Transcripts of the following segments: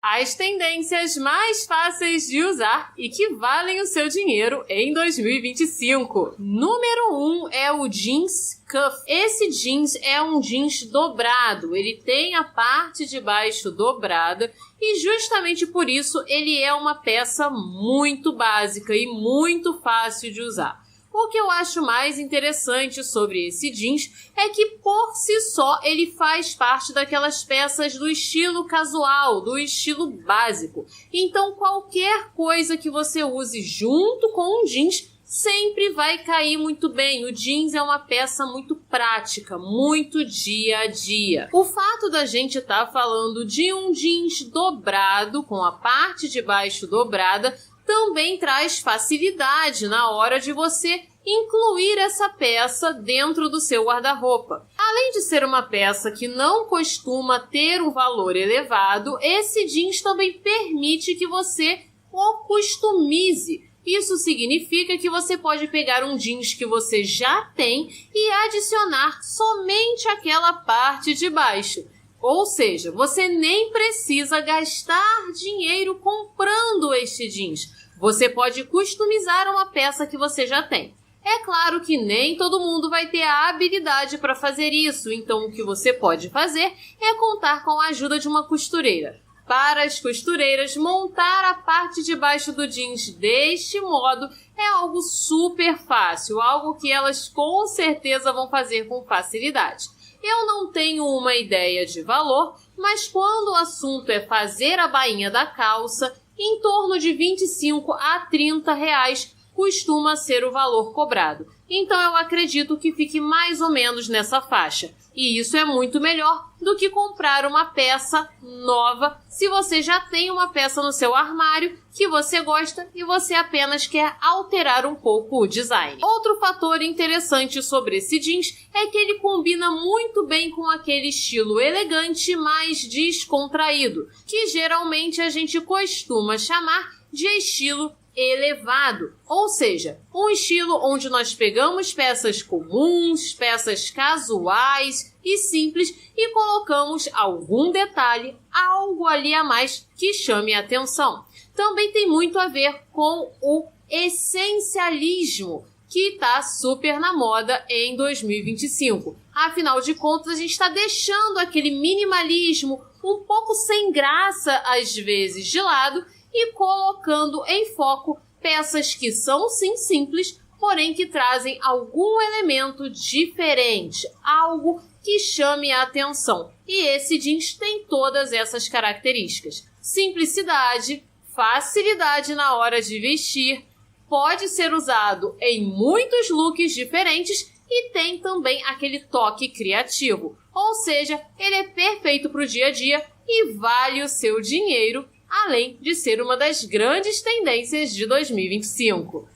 As tendências mais fáceis de usar e que valem o seu dinheiro em 2025. Número 1 é o jeans cuff. Esse jeans é um jeans dobrado, ele tem a parte de baixo dobrada e justamente por isso ele é uma peça muito básica e muito fácil de usar. O que eu acho mais interessante sobre esse jeans é que, por si só, ele faz parte daquelas peças do estilo casual, do estilo básico. Então, qualquer coisa que você use junto com um jeans sempre vai cair muito bem. O jeans é uma peça muito prática, muito dia a dia. O fato da gente estar falando de um jeans dobrado, com a parte de baixo dobrada, também traz facilidade na hora de você incluir essa peça dentro do seu guarda-roupa. Além de ser uma peça que não costuma ter um valor elevado, esse jeans também permite que você o customize. Isso significa que você pode pegar um jeans que você já tem e adicionar somente aquela parte de baixo. Ou seja, você nem precisa gastar dinheiro comprando este jeans. Você pode customizar uma peça que você já tem. É claro que nem todo mundo vai ter a habilidade para fazer isso, então o que você pode fazer é contar com a ajuda de uma costureira. Para as costureiras, montar a parte de baixo do jeans deste modo é algo super fácil, algo que elas com certeza vão fazer com facilidade. Eu não tenho uma ideia de valor, mas quando o assunto é fazer a bainha da calça, em torno de 25 a 30 reais costuma ser o valor cobrado. Então eu acredito que fique mais ou menos nessa faixa. E isso é muito melhor do que comprar uma peça nova se você já tem uma peça no seu armário que você gosta e você apenas quer alterar um pouco o design. Outro fator interessante sobre esse jeans é que ele combina muito bem com aquele estilo elegante, mais descontraído, que geralmente a gente costuma chamar de estilo elevado, ou seja, um estilo onde nós pegamos peças comuns, peças casuais e simples e colocamos algum detalhe, algo ali a mais que chame a atenção. Também tem muito a ver com o essencialismo, que está super na moda em 2025. Afinal de contas, a gente está deixando aquele minimalismo um pouco sem graça às vezes de lado e colocando em foco peças que são sim simples, porém que trazem algum elemento diferente, algo que chame a atenção. E esse jeans tem todas essas características. Simplicidade, facilidade na hora de vestir, pode ser usado em muitos looks diferentes e tem também aquele toque criativo. Ou seja, ele é perfeito para o dia a dia e vale o seu dinheiro, além de ser uma das grandes tendências de 2025.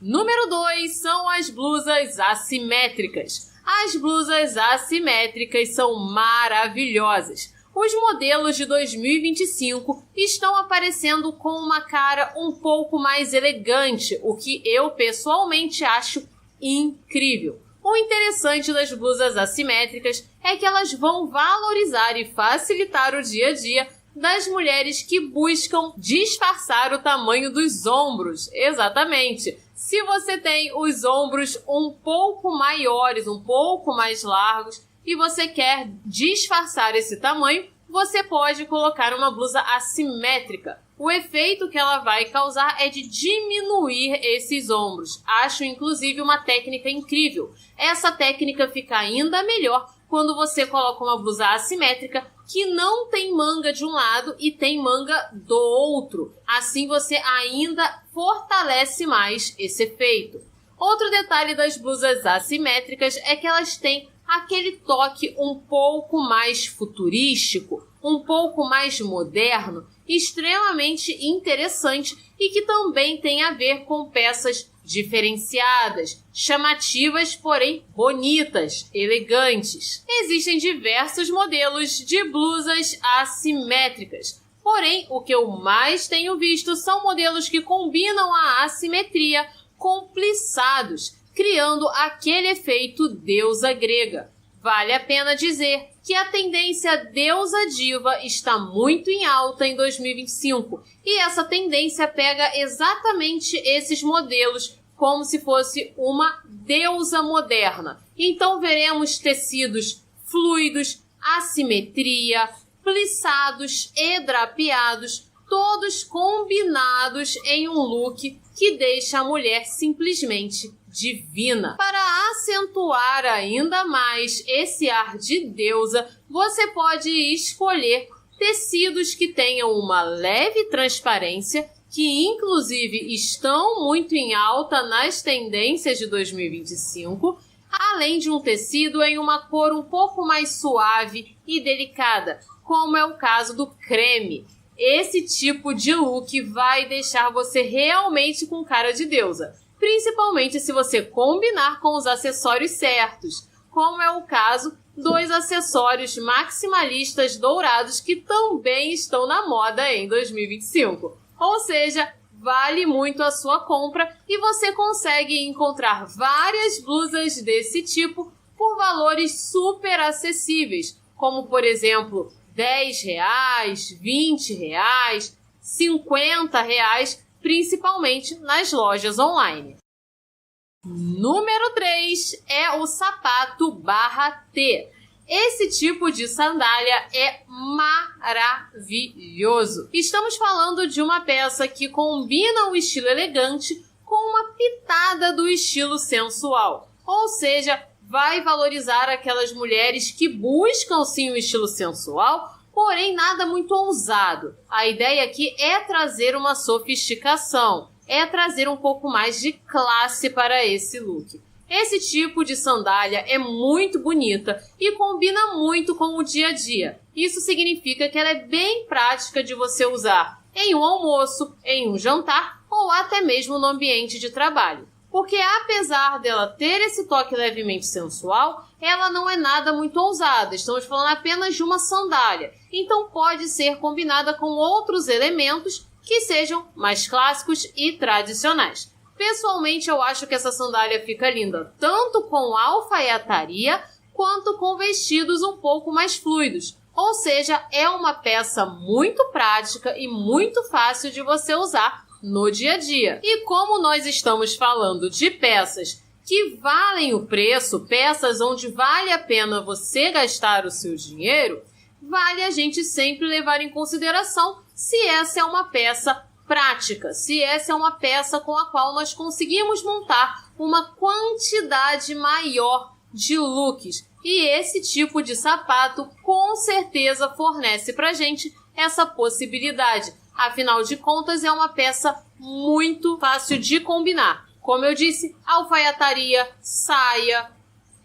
Número 2 são as blusas assimétricas. As blusas assimétricas são maravilhosas. Os modelos de 2025 estão aparecendo com uma cara um pouco mais elegante, o que eu pessoalmente acho incrível. O interessante das blusas assimétricas é que elas vão valorizar e facilitar o dia a dia das mulheres que buscam disfarçar o tamanho dos ombros. Exatamente. Se você tem os ombros um pouco maiores, um pouco mais largos, e você quer disfarçar esse tamanho, você pode colocar uma blusa assimétrica. O efeito que ela vai causar é de diminuir esses ombros. Acho, inclusive, uma técnica incrível. Essa técnica fica ainda melhor quando você coloca uma blusa assimétrica que não tem manga de um lado e tem manga do outro. Assim você ainda fortalece mais esse efeito. Outro detalhe das blusas assimétricas é que elas têm aquele toque um pouco mais futurístico, um pouco mais moderno, extremamente interessante e que também tem a ver com peças diferenciadas, chamativas, porém bonitas, elegantes. Existem diversos modelos de blusas assimétricas, porém o que eu mais tenho visto são modelos que combinam a assimetria com plissados, criando aquele efeito deusa grega. Vale a pena dizer que a tendência deusa diva está muito em alta em 2025 e essa tendência pega exatamente esses modelos como se fosse uma deusa moderna. Então veremos tecidos fluidos, assimetria, plissados e drapeados, todos combinados em um look que deixa a mulher simplesmente divina. Para acentuar ainda mais esse ar de deusa, você pode escolher tecidos que tenham uma leve transparência, que inclusive estão muito em alta nas tendências de 2025, além de um tecido em uma cor um pouco mais suave e delicada, como é o caso do creme. Esse tipo de look vai deixar você realmente com cara de deusa, principalmente se você combinar com os acessórios certos, como é o caso dos acessórios maximalistas dourados que também estão na moda em 2025. Ou seja, vale muito a sua compra e você consegue encontrar várias blusas desse tipo por valores super acessíveis, como por exemplo R$10, R$20, R$50, principalmente nas lojas online. Número 3 é o sapato barra T. Esse tipo de sandália é maravilhoso. Estamos falando de uma peça que combina o estilo elegante com uma pitada do estilo sensual. Ou seja, vai valorizar aquelas mulheres que buscam sim o estilo sensual, porém nada muito ousado. A ideia aqui é trazer uma sofisticação, é trazer um pouco mais de classe para esse look. Esse tipo de sandália é muito bonita e combina muito com o dia a dia. Isso significa que ela é bem prática de você usar em um almoço, em um jantar ou até mesmo no ambiente de trabalho. Porque apesar dela ter esse toque levemente sensual, ela não é nada muito ousada. Estamos falando apenas de uma sandália. Então pode ser combinada com outros elementos que sejam mais clássicos e tradicionais. Pessoalmente, eu acho que essa sandália fica linda tanto com alfaiataria quanto com vestidos um pouco mais fluidos. Ou seja, é uma peça muito prática e muito fácil de você usar no dia a dia. E como nós estamos falando de peças que valem o preço, peças onde vale a pena você gastar o seu dinheiro, vale a gente sempre levar em consideração se essa é uma peça prática, se essa é uma peça com a qual nós conseguimos montar uma quantidade maior de looks. E esse tipo de sapato com certeza fornece pra gente essa possibilidade. Afinal de contas, é uma peça muito fácil de combinar. Como eu disse, alfaiataria, saia,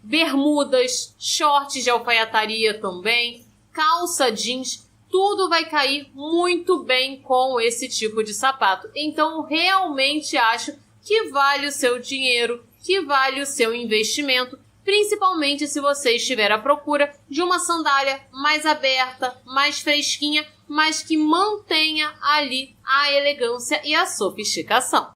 bermudas, shorts de alfaiataria também, calça jeans, tudo vai cair muito bem com esse tipo de sapato. Então, realmente acho que vale o seu dinheiro, que vale o seu investimento, principalmente se você estiver à procura de uma sandália mais aberta, mais fresquinha, mas que mantenha ali a elegância e a sofisticação.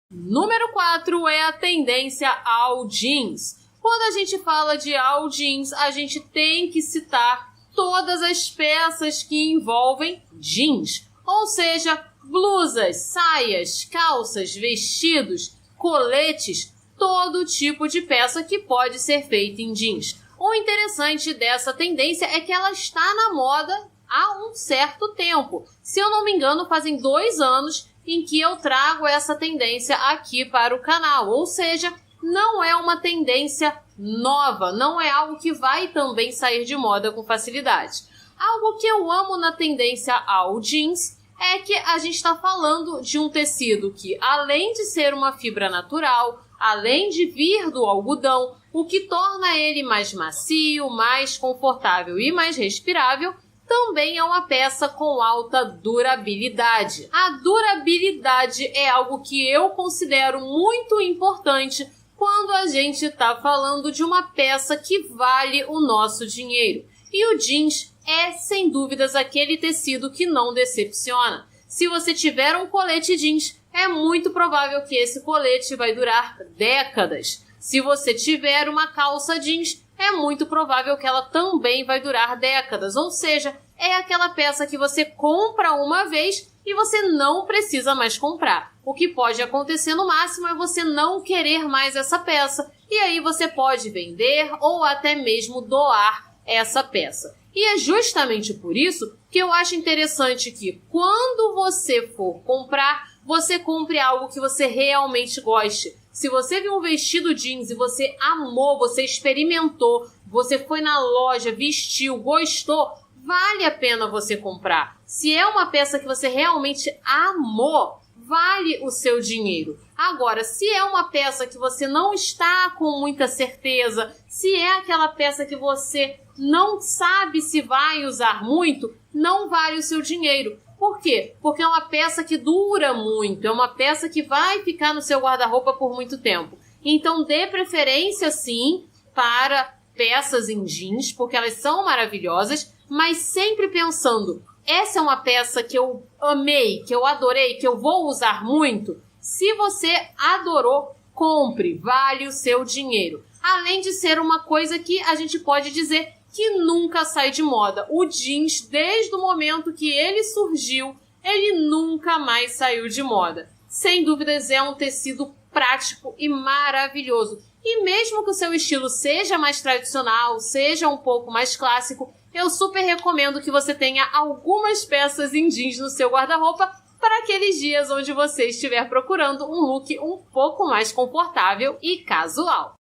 Número 4 é a tendência ao jeans. Quando a gente fala de all jeans, a gente tem que citar todas as peças que envolvem jeans, ou seja, blusas, saias, calças, vestidos, coletes, todo tipo de peça que pode ser feita em jeans. O interessante dessa tendência é que ela está na moda há um certo tempo. Se eu não me engano, fazem 2 anos em que eu trago essa tendência aqui para o canal, ou seja, não é uma tendência nova, não é algo que vai também sair de moda com facilidade. Algo que eu amo na tendência ao jeans é que a gente está falando de um tecido que, além de ser uma fibra natural, além de vir do algodão, o que torna ele mais macio, mais confortável e mais respirável, também é uma peça com alta durabilidade. A durabilidade é algo que eu considero muito importante quando a gente está falando de uma peça que vale o nosso dinheiro. E o jeans é, sem dúvidas, aquele tecido que não decepciona. Se você tiver um colete jeans, é muito provável que esse colete vai durar décadas. Se você tiver uma calça jeans, é muito provável que ela também vai durar décadas, ou seja, é aquela peça que você compra uma vez e você não precisa mais comprar. O que pode acontecer no máximo é você não querer mais essa peça, e aí você pode vender ou até mesmo doar essa peça. E é justamente por isso que eu acho interessante que quando você for comprar, você compre algo que você realmente goste. Se você viu um vestido jeans e você amou, você experimentou, você foi na loja, vestiu, gostou, vale a pena você comprar. Se é uma peça que você realmente amou, vale o seu dinheiro. Agora, se é uma peça que você não está com muita certeza, se é aquela peça que você não sabe se vai usar muito, não vale o seu dinheiro. Por quê? Porque é uma peça que dura muito, é uma peça que vai ficar no seu guarda-roupa por muito tempo. Então, dê preferência, sim, para peças em jeans, porque elas são maravilhosas, mas sempre pensando, essa é uma peça que eu amei, que eu adorei, que eu vou usar muito? Se você adorou, compre, vale o seu dinheiro. Além de ser uma coisa que a gente pode dizer que nunca sai de moda. O jeans, desde o momento que ele surgiu, ele nunca mais saiu de moda. Sem dúvidas, é um tecido prático e maravilhoso. E mesmo que o seu estilo seja mais tradicional, seja um pouco mais clássico, eu super recomendo que você tenha algumas peças em jeans no seu guarda-roupa para aqueles dias onde você estiver procurando um look um pouco mais confortável e casual.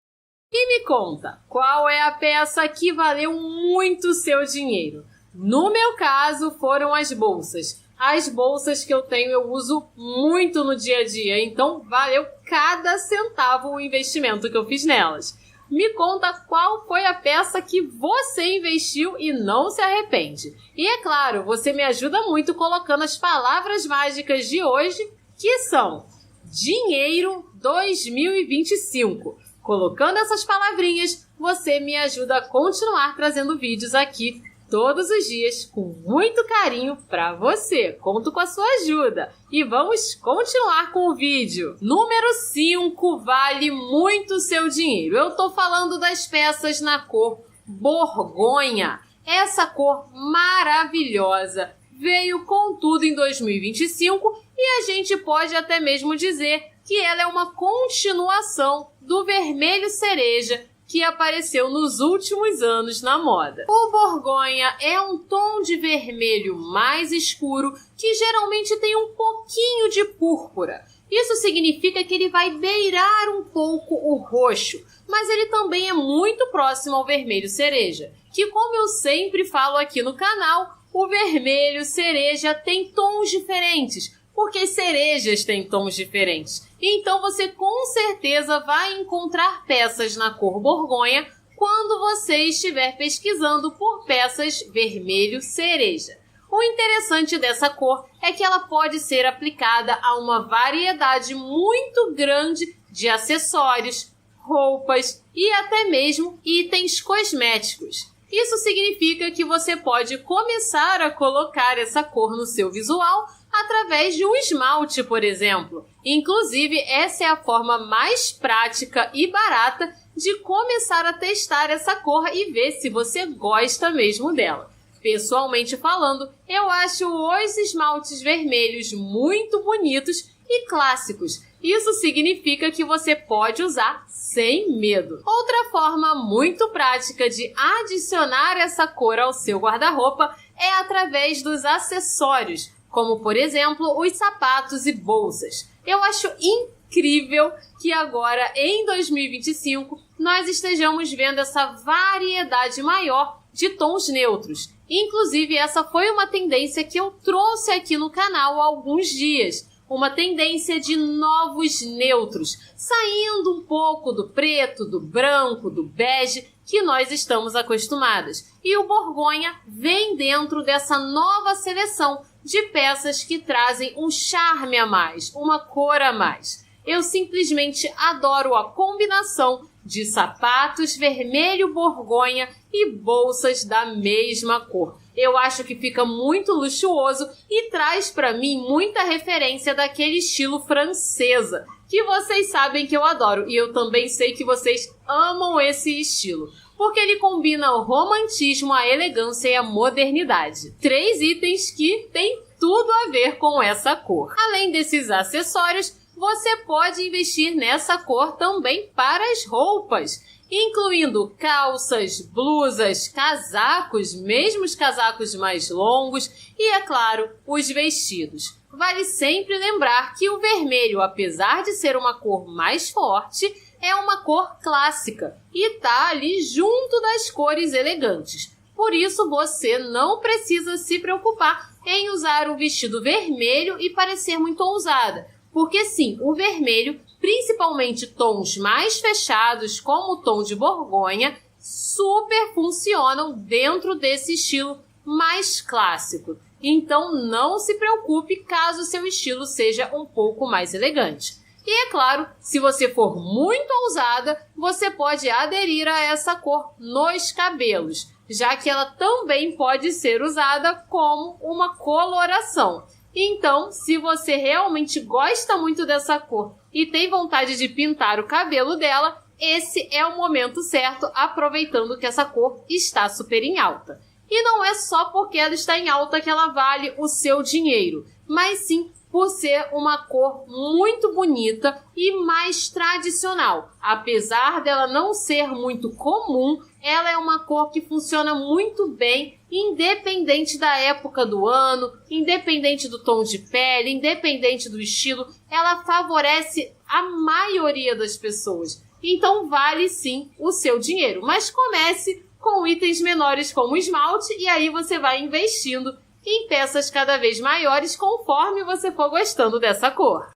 E me conta, qual é a peça que valeu muito seu dinheiro? No meu caso, foram as bolsas. As bolsas que eu tenho eu uso muito no dia a dia, então valeu cada centavo o investimento que eu fiz nelas. Me conta qual foi a peça que você investiu e não se arrepende. E é claro, você me ajuda muito colocando as palavras mágicas de hoje, que são Dinheiro 2025. Colocando essas palavrinhas, você me ajuda a continuar trazendo vídeos aqui todos os dias com muito carinho para você. Conto com a sua ajuda. E vamos continuar com o vídeo. Número 5 vale muito seu dinheiro. Eu tô falando das peças na cor Borgonha. Essa cor maravilhosa veio com tudo em 2025 e a gente pode até mesmo dizer que ela é uma continuação do vermelho cereja que apareceu nos últimos anos na moda. O Borgonha é um tom de vermelho mais escuro que geralmente tem um pouquinho de púrpura. Isso significa que ele vai beirar um pouco o roxo, mas ele também é muito próximo ao vermelho cereja, que, como eu sempre falo aqui no canal, o vermelho cereja tem tons diferentes, porque as cerejas têm tons diferentes. Então você com certeza vai encontrar peças na cor Borgonha quando você estiver pesquisando por peças vermelho cereja. O interessante dessa cor é que ela pode ser aplicada a uma variedade muito grande de acessórios, roupas e até mesmo itens cosméticos. Isso significa que você pode começar a colocar essa cor no seu visual através de um esmalte, por exemplo. Inclusive, essa é a forma mais prática e barata de começar a testar essa cor e ver se você gosta mesmo dela. Pessoalmente falando, eu acho os esmaltes vermelhos muito bonitos e clássicos. Isso significa que você pode usar sem medo. Outra forma muito prática de adicionar essa cor ao seu guarda-roupa é através dos acessórios, como, por exemplo, os sapatos e bolsas. Eu acho incrível que agora, em 2025, nós estejamos vendo essa variedade maior de tons neutros. Inclusive, essa foi uma tendência que eu trouxe aqui no canal há alguns dias. Uma tendência de novos neutros, saindo um pouco do preto, do branco, do bege, que nós estamos acostumados. E o Borgonha vem dentro dessa nova seleção de peças que trazem um charme a mais, uma cor a mais. Eu simplesmente adoro a combinação de sapatos vermelho Borgonha e bolsas da mesma cor. Eu acho que fica muito luxuoso e traz para mim muita referência daquele estilo francesa, que vocês sabem que eu adoro e eu também sei que vocês amam esse estilo. porque ele combina o romantismo, a elegância e a modernidade. 3 itens que têm tudo a ver com essa cor. Além desses acessórios, você pode investir nessa cor também para as roupas, incluindo calças, blusas, casacos, mesmo os casacos mais longos e, é claro, os vestidos. Vale sempre lembrar que o vermelho, apesar de ser uma cor mais forte, é uma cor clássica e está ali junto das cores elegantes. Por isso, você não precisa se preocupar em usar um vestido vermelho e parecer muito ousada, porque sim, o vermelho, principalmente tons mais fechados, como o tom de Borgonha, super funcionam dentro desse estilo mais clássico. Então não se preocupe caso seu estilo seja um pouco mais elegante. E é claro, se você for muito ousada, você pode aderir a essa cor nos cabelos, já que ela também pode ser usada como uma coloração. Então, se você realmente gosta muito dessa cor e tem vontade de pintar o cabelo dela, esse é o momento certo, aproveitando que essa cor está super em alta. E não é só porque ela está em alta que ela vale o seu dinheiro, mas sim por ser uma cor muito bonita e mais tradicional. Apesar dela não ser muito comum, ela é uma cor que funciona muito bem, independente da época do ano, independente do tom de pele, independente do estilo, ela favorece a maioria das pessoas. Então vale sim o seu dinheiro, mas comece com itens menores como esmalte e aí você vai investindo em peças cada vez maiores conforme você for gostando dessa cor.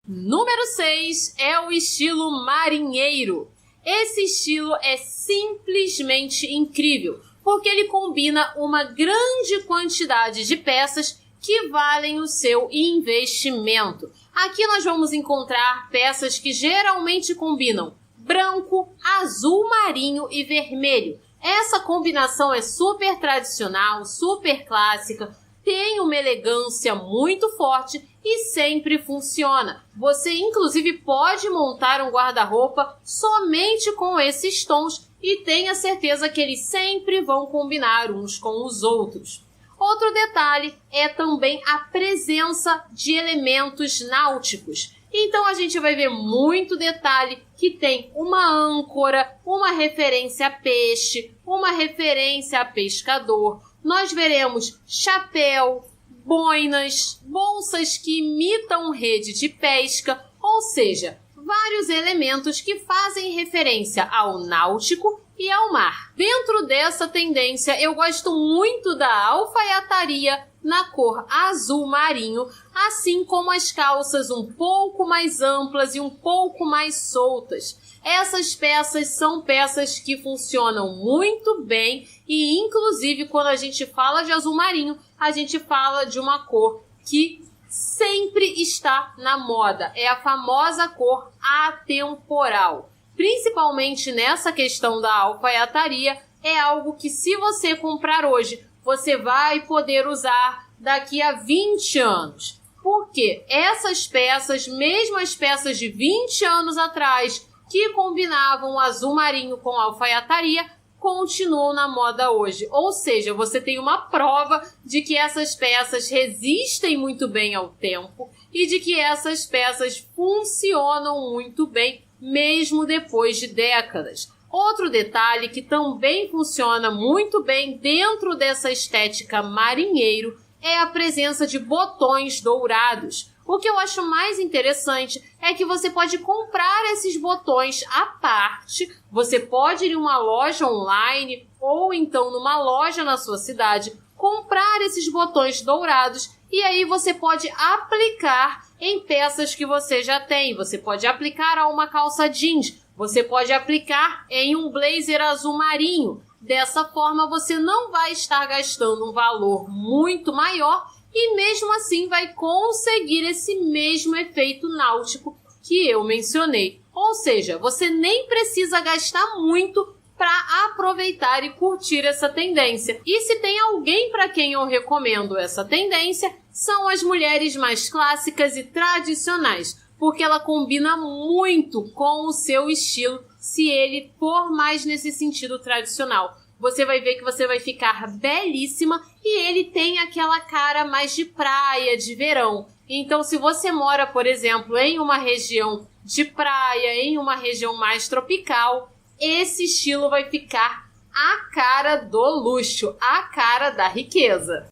Número 6 é o estilo marinheiro. Esse estilo é simplesmente incrível, porque ele combina uma grande quantidade de peças que valem o seu investimento. Aqui nós vamos encontrar peças que geralmente combinam branco, azul marinho e vermelho. Essa combinação é super tradicional, super clássica, tem uma elegância muito forte e sempre funciona. Você, inclusive, pode montar um guarda-roupa somente com esses tons e tenha certeza que eles sempre vão combinar uns com os outros. Outro detalhe é também a presença de elementos náuticos. Então a gente vai ver muito detalhe que tem uma âncora, uma referência a peixe, uma referência a pescador. Nós veremos chapéu, boinas, bolsas que imitam rede de pesca, ou seja, vários elementos que fazem referência ao náutico e ao mar. Dentro dessa tendência, eu gosto muito da alfaiataria na cor azul marinho, assim como as calças um pouco mais amplas e um pouco mais soltas. Essas peças são peças que funcionam muito bem e, inclusive, quando a gente fala de azul marinho, a gente fala de uma cor que sempre está na moda. É a famosa cor atemporal. Principalmente nessa questão da alfaiataria, é algo que se você comprar hoje, você vai poder usar daqui a 20 anos. Porque essas peças, mesmo as peças de 20 anos atrás, que combinavam o azul marinho com a alfaiataria, continuam na moda hoje. Ou seja, você tem uma prova de que essas peças resistem muito bem ao tempo e de que essas peças funcionam muito bem, mesmo depois de décadas. Outro detalhe que também funciona muito bem dentro dessa estética marinheiro é a presença de botões dourados. O que eu acho mais interessante é que você pode comprar esses botões à parte, você pode ir em uma loja online ou então numa loja na sua cidade, comprar esses botões dourados e aí você pode aplicar em peças que você já tem. Você pode aplicar a uma calça jeans, você pode aplicar em um blazer azul marinho. Dessa forma você não vai estar gastando um valor muito maior e mesmo assim vai conseguir esse mesmo efeito náutico que eu mencionei. Ou seja, você nem precisa gastar muito para aproveitar e curtir essa tendência. E se tem alguém para quem eu recomendo essa tendência, são as mulheres mais clássicas e tradicionais, porque ela combina muito com o seu estilo se ele for mais nesse sentido tradicional. Você vai ver que você vai ficar belíssima e ele tem aquela cara mais de praia, de verão. Então, se você mora, por exemplo, em uma região de praia, em uma região mais tropical, esse estilo vai ficar a cara do luxo, a cara da riqueza.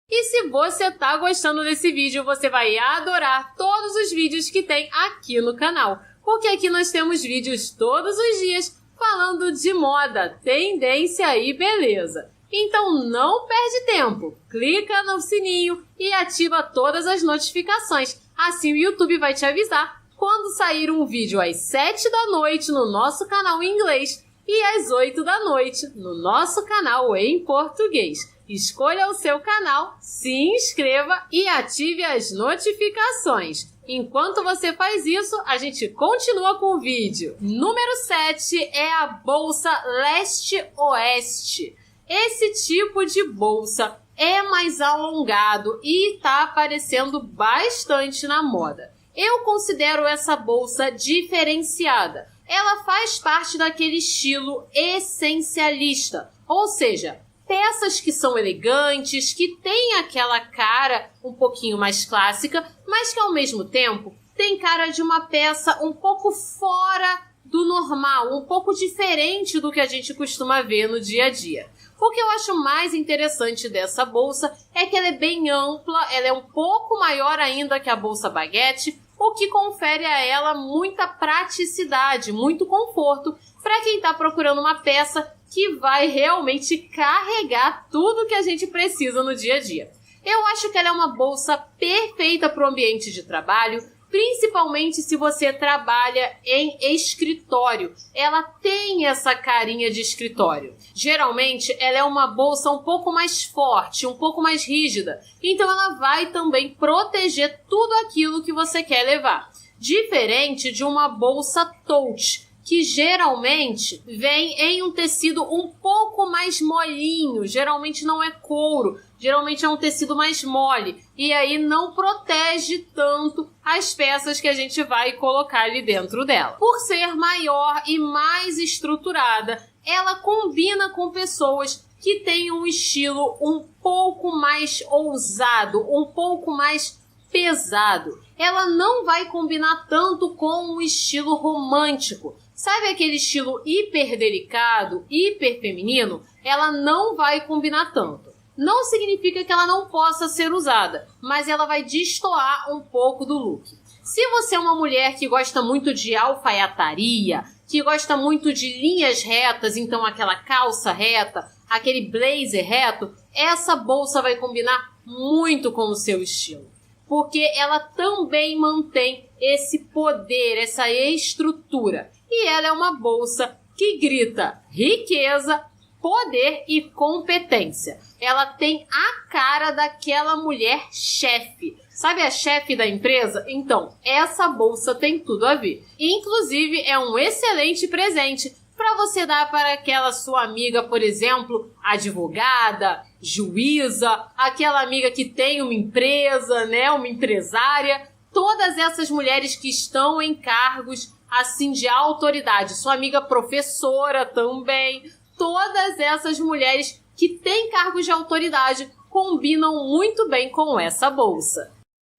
E se você tá gostando desse vídeo, você vai adorar todos os vídeos que tem aqui no canal. Porque aqui nós temos vídeos todos os dias falando de moda, tendência e beleza. Então não perde tempo, clica no sininho e ativa todas as notificações. Assim o YouTube vai te avisar quando sair um vídeo às 7 da noite no nosso canal em inglês e às 8 da noite no nosso canal em português. Escolha o seu canal, se inscreva e ative as notificações. Enquanto você faz isso, a gente continua com o vídeo. Número 7 é a bolsa leste-oeste. Esse tipo de bolsa é mais alongado e está aparecendo bastante na moda. Eu considero essa bolsa diferenciada. Ela faz parte daquele estilo essencialista, ou seja, peças que são elegantes, que têm aquela cara um pouquinho mais clássica, mas que ao mesmo tempo tem cara de uma peça um pouco fora do normal, um pouco diferente do que a gente costuma ver no dia a dia. O que eu acho mais interessante dessa bolsa é que ela é bem ampla, ela é um pouco maior ainda que a bolsa baguete, o que confere a ela muita praticidade, muito conforto para quem está procurando uma peça que vai realmente carregar tudo que a gente precisa no dia a dia. Eu acho que ela é uma bolsa perfeita para o ambiente de trabalho, principalmente se você trabalha em escritório. Ela tem essa carinha de escritório. Geralmente, ela é uma bolsa um pouco mais forte, um pouco mais rígida. Então, ela vai também proteger tudo aquilo que você quer levar. Diferente de uma bolsa tote, que geralmente vem em um tecido um pouco mais molinho, geralmente não é couro, geralmente é um tecido mais mole, e aí não protege tanto as peças que a gente vai colocar ali dentro dela. Por ser maior e mais estruturada, ela combina com pessoas que têm um estilo um pouco mais ousado, um pouco mais pesado. Ela não vai combinar tanto com o estilo romântico. Sabe aquele estilo hiper delicado, hiper feminino? Ela não vai combinar tanto. Não significa que ela não possa ser usada, mas ela vai destoar um pouco do look. Se você é uma mulher que gosta muito de alfaiataria, que gosta muito de linhas retas, então aquela calça reta, aquele blazer reto, essa bolsa vai combinar muito com o seu estilo. Porque ela também mantém esse poder, essa estrutura. E ela é uma bolsa que grita riqueza, poder e competência. Ela tem a cara daquela mulher chefe. Sabe a chefe da empresa? Então, essa bolsa tem tudo a ver. Inclusive, é um excelente presente para você dar para aquela sua amiga, por exemplo, advogada, juíza, aquela amiga que tem uma empresa, né, uma empresária. Todas essas mulheres que estão em cargos assim de autoridade, sua amiga professora também, todas essas mulheres que têm cargos de autoridade combinam muito bem com essa bolsa.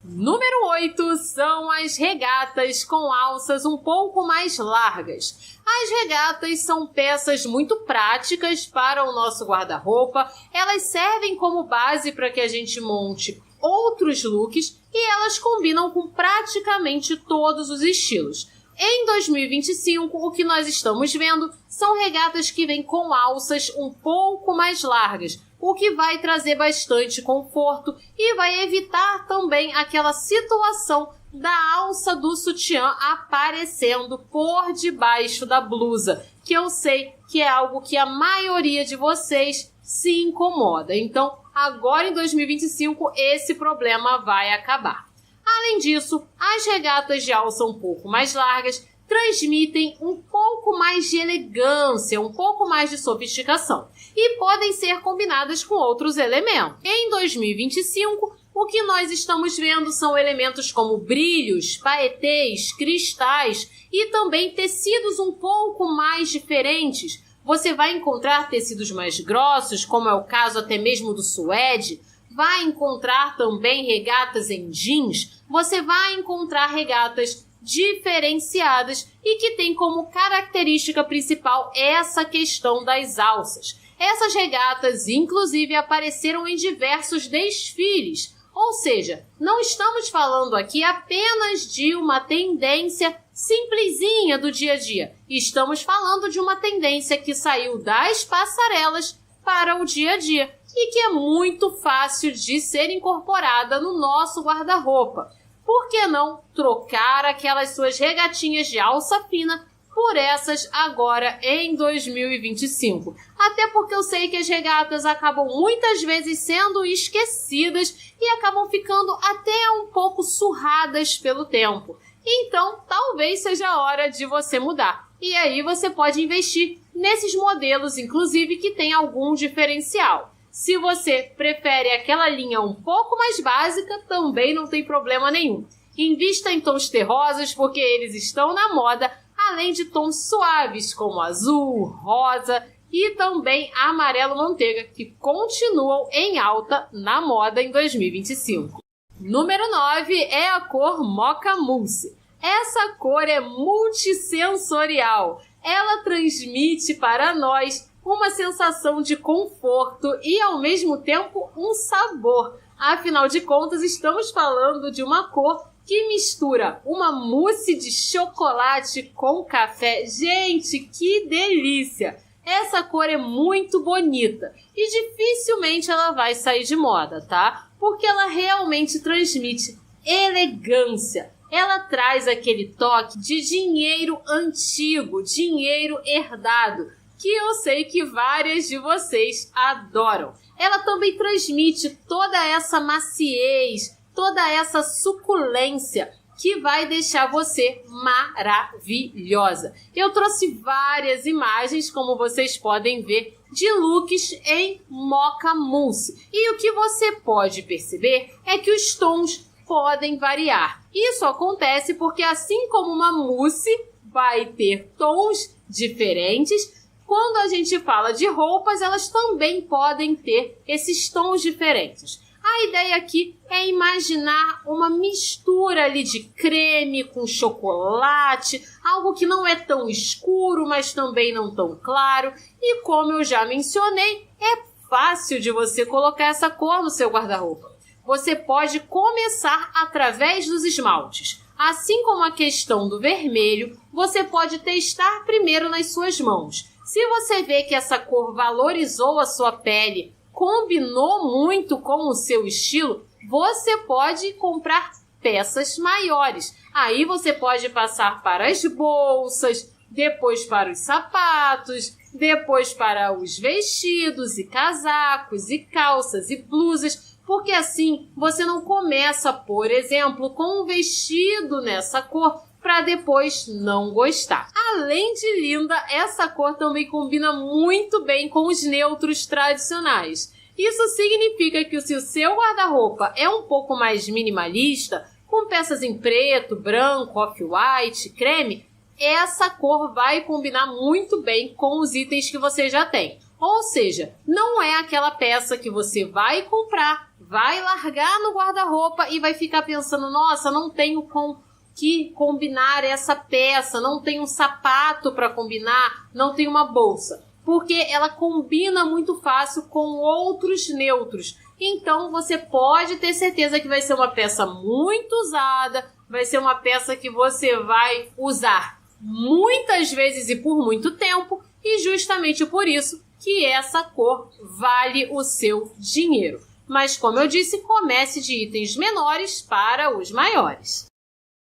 Número 8 são as regatas com alças um pouco mais largas. As regatas são peças muito práticas para o nosso guarda-roupa, elas servem como base para que a gente monte outros looks e elas combinam com praticamente todos os estilos. Em 2025, o que nós estamos vendo são regatas que vêm com alças um pouco mais largas, o que vai trazer bastante conforto e vai evitar também aquela situação da alça do sutiã aparecendo por debaixo da blusa, que eu sei que é algo que a maioria de vocês se incomoda. Então, agora em 2025, esse problema vai acabar. Além disso, as regatas de alça um pouco mais largas transmitem um pouco mais de elegância, um pouco mais de sofisticação e podem ser combinadas com outros elementos. Em 2025, o que nós estamos vendo são elementos como brilhos, paetês, cristais e também tecidos um pouco mais diferentes. Você vai encontrar tecidos mais grossos, como é o caso até mesmo do suede. Vai encontrar também regatas em jeans. Você vai encontrar regatas diferenciadas e que tem como característica principal essa questão das alças. Essas regatas, inclusive, apareceram em diversos desfiles. Ou seja, não estamos falando aqui apenas de uma tendência simplesinha do dia a dia. Estamos falando de uma tendência que saiu das passarelas para o dia a dia e que é muito fácil de ser incorporada no nosso guarda-roupa. Por que não trocar aquelas suas regatinhas de alça fina por essas agora em 2025. Até porque eu sei que as regatas acabam muitas vezes sendo esquecidas e acabam ficando até um pouco surradas pelo tempo. Então, talvez seja a hora de você mudar. E aí você pode investir nesses modelos, inclusive, que tem algum diferencial. Se você prefere aquela linha um pouco mais básica, também não tem problema nenhum. Invista em tons terrosos porque eles estão na moda, além de tons suaves como azul, rosa e também amarelo manteiga, que continuam em alta na moda em 2025. Número 9 é a cor Mocha Mousse. Essa cor é multissensorial. Ela transmite para nós uma sensação de conforto e, ao mesmo tempo, um sabor. Afinal de contas, estamos falando de uma cor que mistura uma mousse de chocolate com café. Gente, que delícia! Essa cor é muito bonita e dificilmente ela vai sair de moda, tá? Porque ela realmente transmite elegância. Ela traz aquele toque de dinheiro antigo, dinheiro herdado, que eu sei que várias de vocês adoram. Ela também transmite toda essa maciez, toda essa suculência que vai deixar você maravilhosa. Eu trouxe várias imagens, como vocês podem ver, de looks em Mocha Mousse. E o que você pode perceber é que os tons podem variar. Isso acontece porque, assim como uma mousse vai ter tons diferentes, quando a gente fala de roupas, elas também podem ter esses tons diferentes. A ideia aqui é imaginar uma mistura ali de creme com chocolate, algo que não é tão escuro, mas também não tão claro. E como eu já mencionei, é fácil de você colocar essa cor no seu guarda-roupa. Você pode começar através dos esmaltes. Assim como a questão do vermelho, você pode testar primeiro nas suas mãos. Se você vê que essa cor valorizou a sua pele, combinou muito com o seu estilo, você pode comprar peças maiores. Aí você pode passar para as bolsas, depois para os sapatos, depois para os vestidos e casacos e calças e blusas, porque assim você não começa, por exemplo, com um vestido nessa cor para depois não gostar. Além de linda, essa cor também combina muito bem com os neutros tradicionais. Isso significa que se o seu guarda-roupa é um pouco mais minimalista, com peças em preto, branco, off-white, creme, essa cor vai combinar muito bem com os itens que você já tem. Ou seja, não é aquela peça que você vai comprar, vai largar no guarda-roupa e vai ficar pensando, nossa, não tenho com que combinar essa peça, não tem um sapato para combinar, não tem uma bolsa, porque ela combina muito fácil com outros neutros. Então você pode ter certeza que vai ser uma peça muito usada, vai ser uma peça que você vai usar muitas vezes e por muito tempo, e justamente por isso que essa cor vale o seu dinheiro. Mas como eu disse, comece de itens menores para os maiores.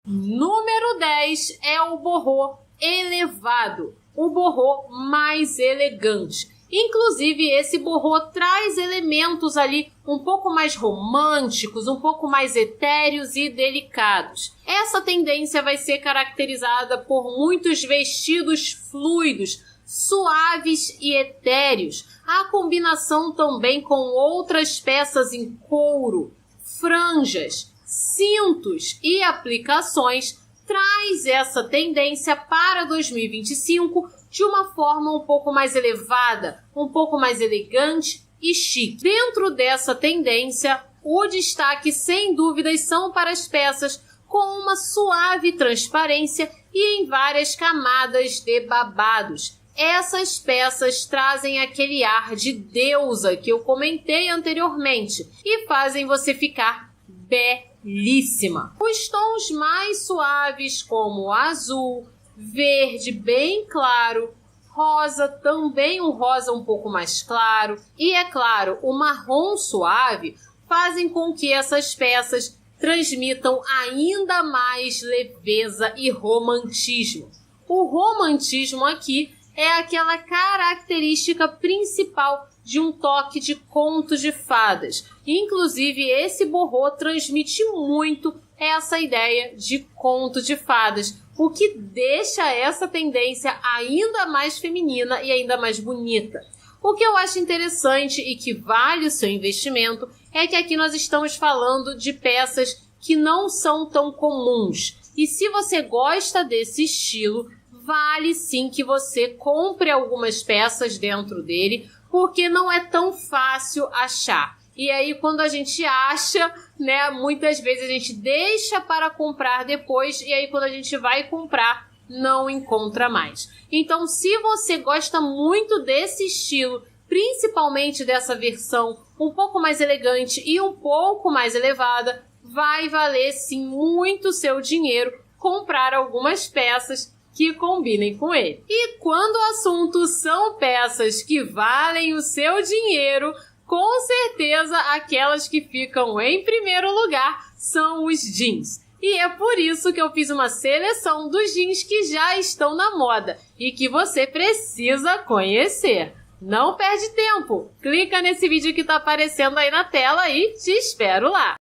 Número 10 é o borrô elevado, o borrô mais elegante. Inclusive, esse borrô traz elementos ali um pouco mais românticos, um pouco mais etéreos e delicados. Essa tendência vai ser caracterizada por muitos vestidos fluidos, suaves e etéreos. A combinação também com outras peças em couro, franjas, cintos e aplicações, traz essa tendência para 2025 de uma forma um pouco mais elevada, um pouco mais elegante e chique. Dentro dessa tendência, o destaque sem dúvidas são para as peças com uma suave transparência e em várias camadas de babados. Essas peças trazem aquele ar de deusa que eu comentei anteriormente e fazem você ficar belíssima. Os tons mais suaves, como azul, verde bem claro, rosa, também um rosa um pouco mais claro, e é claro, o marrom suave, fazem com que essas peças transmitam ainda mais leveza e romantismo. O romantismo aqui é aquela característica principal de um toque de conto de fadas. Inclusive, esse borrô transmite muito essa ideia de conto de fadas, o que deixa essa tendência ainda mais feminina e ainda mais bonita. O que eu acho interessante e que vale o seu investimento é que aqui nós estamos falando de peças que não são tão comuns. E se você gosta desse estilo, vale sim que você compre algumas peças dentro dele, porque não é tão fácil achar. E aí, quando a gente acha, né, muitas vezes a gente deixa para comprar depois, e aí quando a gente vai comprar, não encontra mais. Então, se você gosta muito desse estilo, principalmente dessa versão um pouco mais elegante e um pouco mais elevada, vai valer sim muito o seu dinheiro comprar algumas peças que combinem com ele. E quando o assunto são peças que valem o seu dinheiro, com certeza aquelas que ficam em primeiro lugar são os jeans. E é por isso que eu fiz uma seleção dos jeans que já estão na moda e que você precisa conhecer. Não perde tempo, clica nesse vídeo que está aparecendo aí na tela e te espero lá!